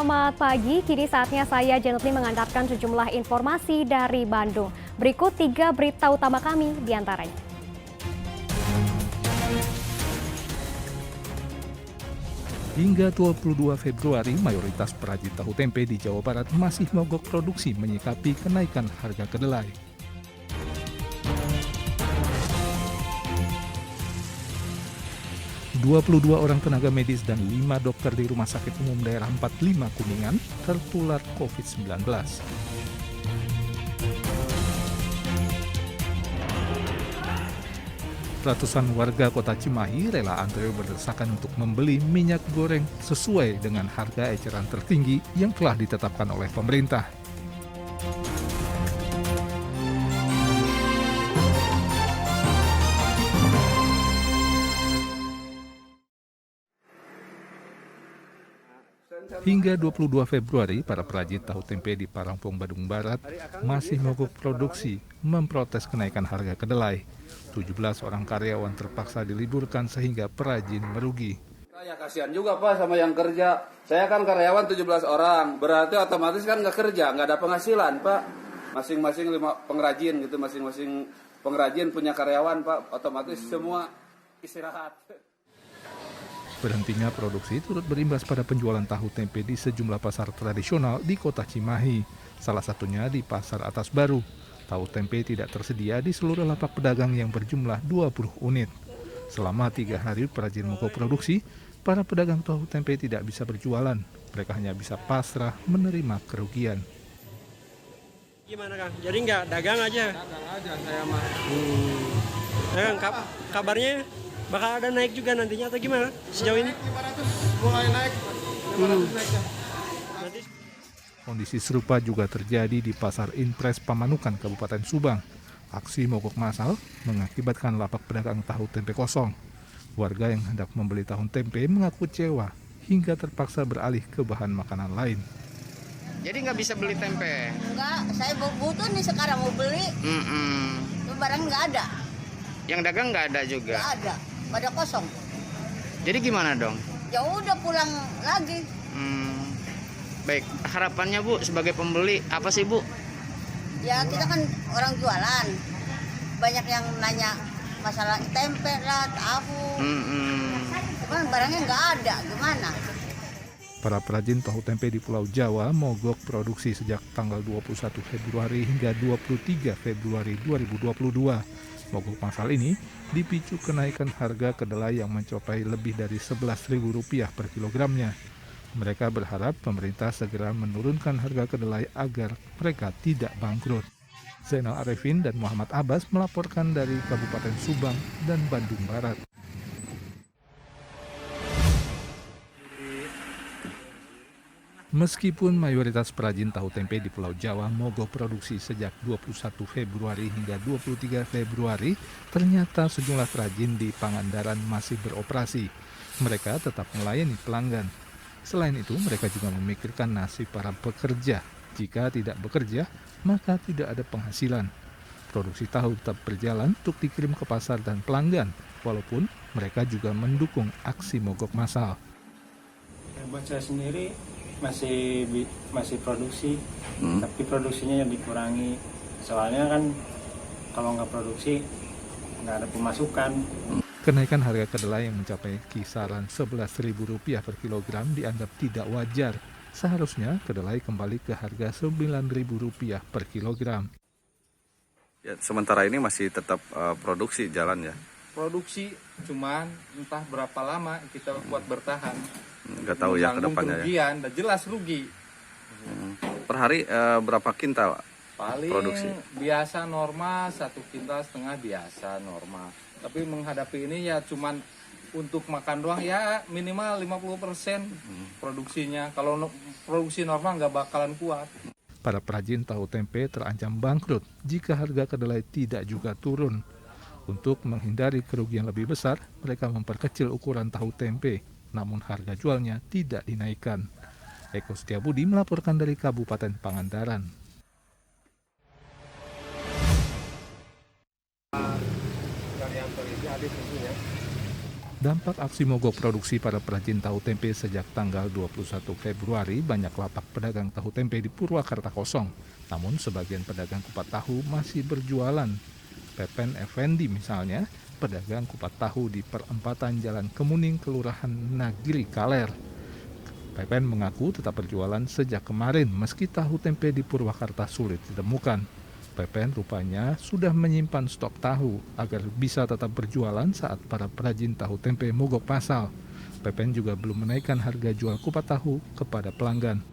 selamat pagi. Kini saatnya saya Janetli mengantarkan sejumlah informasi dari Bandung. Berikut 3 berita utama kami diantaranya. Hingga 22 Februari, mayoritas perajin tahu tempe di Jawa Barat masih mogok produksi menyikapi kenaikan harga kedelai. ...22 orang tenaga medis dan 5 dokter di Rumah Sakit Umum Daerah 45 Kuningan tertular COVID-19. Ratusan warga kota Cimahi rela antre berdesakan untuk membeli minyak goreng sesuai dengan harga eceran tertinggi yang telah ditetapkan oleh pemerintah. Hingga 22 Februari, para perajin tahu tempe di Parangpong, Bandung Barat masih mogok produksi memprotes kenaikan harga kedelai. 17 orang karyawan terpaksa diliburkan sehingga perajin merugi. Ya kasihan juga Pak sama yang kerja. Saya kan karyawan 17 orang, berarti otomatis kan nggak kerja, nggak ada penghasilan Pak. Masing-masing 5 pengrajin gitu, masing-masing pengrajin punya karyawan Pak, otomatis semua istirahat. Berhentinya produksi turut berimbas pada penjualan tahu tempe di sejumlah pasar tradisional di kota Cimahi, salah satunya di Pasar Atas Baru. Tahu tempe tidak tersedia di seluruh lapak pedagang yang berjumlah 20 unit. Selama 3 hari perajin mogok produksi, para pedagang tahu tempe tidak bisa berjualan. Mereka hanya bisa pasrah menerima kerugian. Gimana Kang? Jadi nggak dagang aja? Dagang aja saya mah. Kabarnya bakal ada naik juga nantinya atau gimana sejauh ini? 500 mulai naik. 500 naik ya. Kondisi serupa juga terjadi di Pasar Impres Pamanukan, Kabupaten Subang. Aksi mogok massal mengakibatkan lapak pedagang tahu tempe kosong. Warga yang hendak membeli tahu tempe mengaku kecewa hingga terpaksa beralih ke bahan makanan lain. Jadi nggak bisa beli tempe? Enggak, saya butuh nih sekarang mau beli. Itu barang nggak ada. Yang dagang nggak ada juga? Nggak ada, pada kosong. Jadi gimana dong? Ya udah pulang lagi. Baik, harapannya Bu sebagai pembeli apa sih Bu? Ya kita kan orang jualan. Banyak yang nanya masalah tempe lah, tahu. Cuman barangnya nggak ada, gimana? Para perajin tahu tempe di Pulau Jawa mogok produksi sejak tanggal 21 Februari hingga 23 Februari 2022. Mogok massal ini dipicu kenaikan harga kedelai yang mencapai lebih dari Rp11.000 per kilogramnya. Mereka berharap pemerintah segera menurunkan harga kedelai agar mereka tidak bangkrut. Zainal Arifin dan Muhammad Abbas melaporkan dari Kabupaten Subang dan Bandung Barat. Meskipun mayoritas perajin tahu tempe di Pulau Jawa mogok produksi sejak 21 Februari hingga 23 Februari, ternyata sejumlah perajin di Pangandaran masih beroperasi. Mereka tetap melayani pelanggan. Selain itu, mereka juga memikirkan nasib para pekerja. Jika tidak bekerja, maka tidak ada penghasilan. Produksi tahu tetap berjalan untuk dikirim ke pasar dan pelanggan, walaupun mereka juga mendukung aksi mogok massal. Buat saya sendiri masih produksi, tapi produksinya yang dikurangi. Soalnya kan kalau nggak produksi nggak ada pemasukan. Kenaikan harga kedelai yang mencapai kisaran Rp11.000 per kilogram dianggap tidak wajar. Seharusnya kedelai kembali ke harga Rp9.000 per kilogram. Ya, sementara ini masih tetap produksi jalan ya? Produksi cuman entah berapa lama kita kuat bertahan. Nggak tahu ya ke depannya ya? Udah jelas rugi. Per hari berapa kintal Paling produksi? Biasa normal 1,5 kintal biasa normal. Tapi menghadapi ini ya cuman untuk makan doang ya minimal 50% produksinya. Kalau produksi normal nggak bakalan kuat. Para perajin tahu tempe terancam bangkrut jika harga kedelai tidak juga turun. Untuk menghindari kerugian lebih besar, mereka memperkecil ukuran tahu tempe, namun harga jualnya tidak dinaikkan. Eko Setiabudi melaporkan dari Kabupaten Pangandaran. Dampak aksi mogok produksi para perajin tahu tempe sejak tanggal 21 Februari, banyak lapak pedagang tahu tempe di Purwakarta kosong. Namun sebagian pedagang kupat tahu masih berjualan. Pepen Effendi misalnya, pedagang kupat tahu di perempatan Jalan Kemuning, Kelurahan Nagiri Kaler. Pepen mengaku tetap berjualan sejak kemarin meski tahu tempe di Purwakarta sulit ditemukan. Pepen rupanya sudah menyimpan stok tahu agar bisa tetap berjualan saat para perajin tahu tempe mogok pasal. Pepen juga belum menaikkan harga jual kupat tahu kepada pelanggan.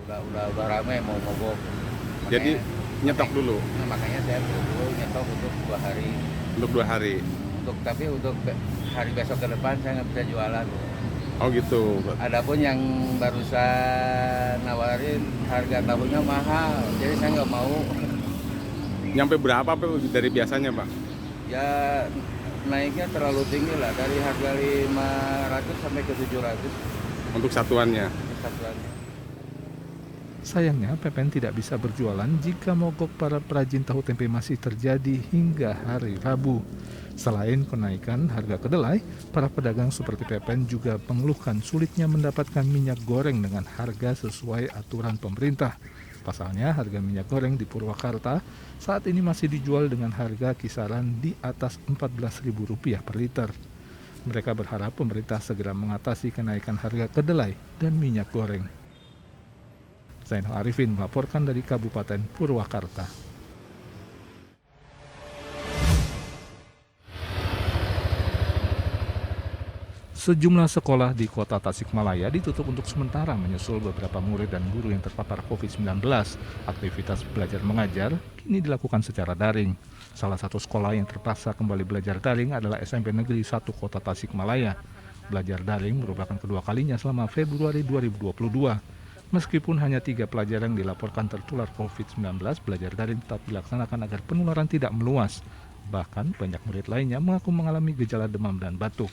Udah ramai mau mogok. Jadi nyetok dulu. Makanya saya dulu nyetok untuk 2 hari. Untuk 2 hari. Tapi untuk hari besok ke depan saya nggak bisa jualan. Oh gitu. Adapun yang barusan nawarin harga tahunya mahal, jadi saya nggak mau. Nyampe berapa Pak dari biasanya Pak? Ya naiknya terlalu tinggi lah, dari harga 500 sampai ke 700. Untuk satuannya? Sayangnya Pepen tidak bisa berjualan jika mogok para perajin tahu tempe masih terjadi hingga hari Rabu. Selain kenaikan harga kedelai, para pedagang seperti Pepen juga mengeluhkan sulitnya mendapatkan minyak goreng dengan harga sesuai aturan pemerintah. Pasalnya harga minyak goreng di Purwakarta saat ini masih dijual dengan harga kisaran di atas Rp14.000 per liter. Mereka berharap pemerintah segera mengatasi kenaikan harga kedelai dan minyak goreng. Zainal Arifin melaporkan dari Kabupaten Purwakarta. Sejumlah sekolah di kota Tasikmalaya ditutup untuk sementara menyusul beberapa murid dan guru yang terpapar COVID-19. Aktivitas belajar mengajar kini dilakukan secara daring. Salah satu sekolah yang terpaksa kembali belajar daring adalah SMP Negeri 1 Kota Tasikmalaya. Belajar daring merupakan kedua kalinya selama Februari 2022. Meskipun hanya 3 pelajar yang dilaporkan tertular COVID-19, belajar daring tetap dilaksanakan agar penularan tidak meluas. Bahkan banyak murid lainnya mengaku mengalami gejala demam dan batuk.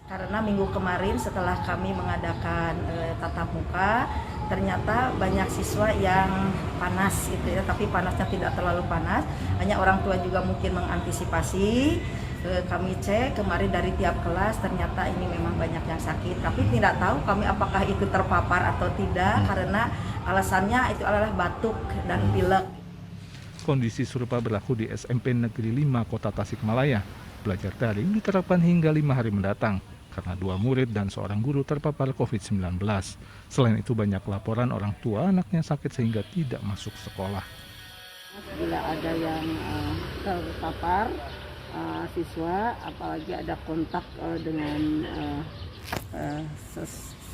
Karena minggu kemarin setelah kami mengadakan tatap muka, ternyata banyak siswa yang panas gitu ya, tapi panasnya tidak terlalu panas. Hanya orang tua juga mungkin mengantisipasi. Kami cek kemarin dari tiap kelas, ternyata ini memang banyak yang sakit. Tapi tidak tahu kami apakah itu terpapar atau tidak, karena alasannya itu adalah batuk dan pilek. Kondisi serupa berlaku di SMP Negeri 5 Kota Tasikmalaya. Belajar daring diterapkan hingga 5 hari mendatang karena 2 murid dan seorang guru terpapar COVID-19. Selain itu banyak laporan orang tua anaknya sakit sehingga tidak masuk sekolah. Bila ada yang terpapar siswa, apalagi ada kontak dengan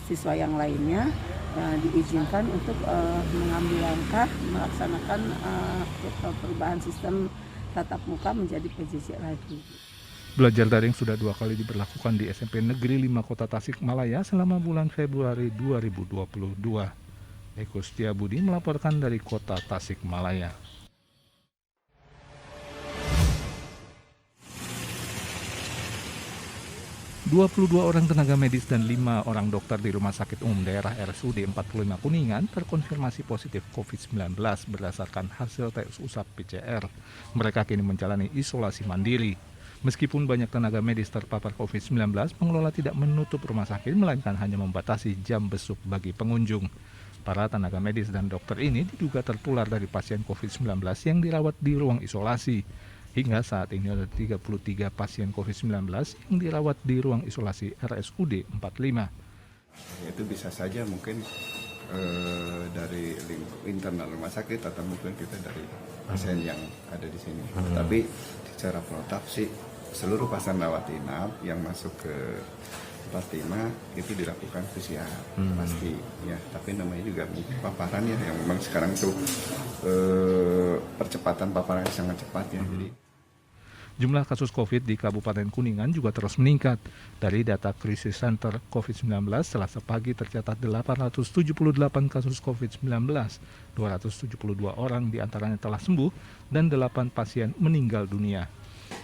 siswa yang lainnya, diizinkan untuk mengambil langkah melaksanakan perubahan sistem tatap muka menjadi PJJ lagi. Belajar daring sudah 2 kali diberlakukan di SMP Negeri 5 Kota Tasikmalaya selama bulan Februari 2022. Eko Setiabudi melaporkan dari Kota Tasikmalaya. ...22 orang tenaga medis dan 5 orang dokter di Rumah Sakit Umum Daerah RSUD 45 Kuningan terkonfirmasi positif COVID-19 berdasarkan hasil tes usap PCR. Mereka kini menjalani isolasi mandiri. Meskipun banyak tenaga medis terpapar COVID-19, pengelola tidak menutup rumah sakit, melainkan hanya membatasi jam besuk bagi pengunjung. Para tenaga medis dan dokter ini diduga tertular dari pasien COVID-19 yang dirawat di ruang isolasi. Hingga saat ini ada 33 pasien COVID-19 yang dirawat di ruang isolasi RSUD 45. Itu bisa saja mungkin dari internal rumah sakit atau mungkin kita dari pasien yang ada di sini. Tapi secara protap sih seluruh pasien rawat inap yang masuk ke 45 itu dilakukan PCR pasti ya. Tapi namanya juga paparan ya, yang memang sekarang tuh percepatan paparan sangat cepat ya. Jadi jumlah kasus COVID di Kabupaten Kuningan juga terus meningkat. Dari data Krisis Center COVID-19, Selasa pagi tercatat 878 kasus COVID-19, 272 orang diantaranya telah sembuh, dan 8 pasien meninggal dunia.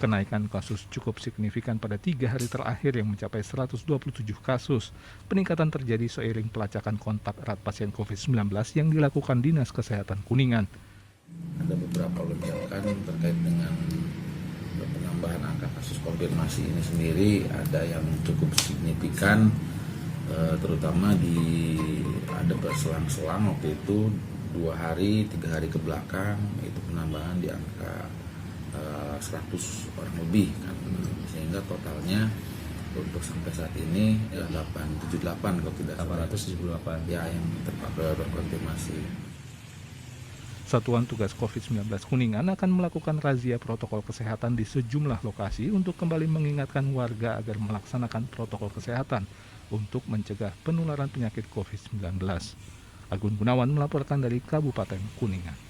Kenaikan kasus cukup signifikan pada 3 hari terakhir yang mencapai 127 kasus. Peningkatan terjadi seiring pelacakan kontak erat pasien COVID-19 yang dilakukan Dinas Kesehatan Kuningan. Ada beberapa lonjakan terkait dengan penambahan angka kasus kasus konfirmasi ini sendiri ada yang cukup signifikan, terutama ada berselang-selang waktu itu 2 hari, 3 hari ke belakang itu penambahan di angka 100 orang lebih kan, sehingga totalnya untuk sampai saat ini 878 kalau tidak salah, 878 ya yang terkonfirmasi. Satuan Tugas COVID-19 Kuningan akan melakukan razia protokol kesehatan di sejumlah lokasi untuk kembali mengingatkan warga agar melaksanakan protokol kesehatan untuk mencegah penularan penyakit COVID-19. Agun Gunawan melaporkan dari Kabupaten Kuningan.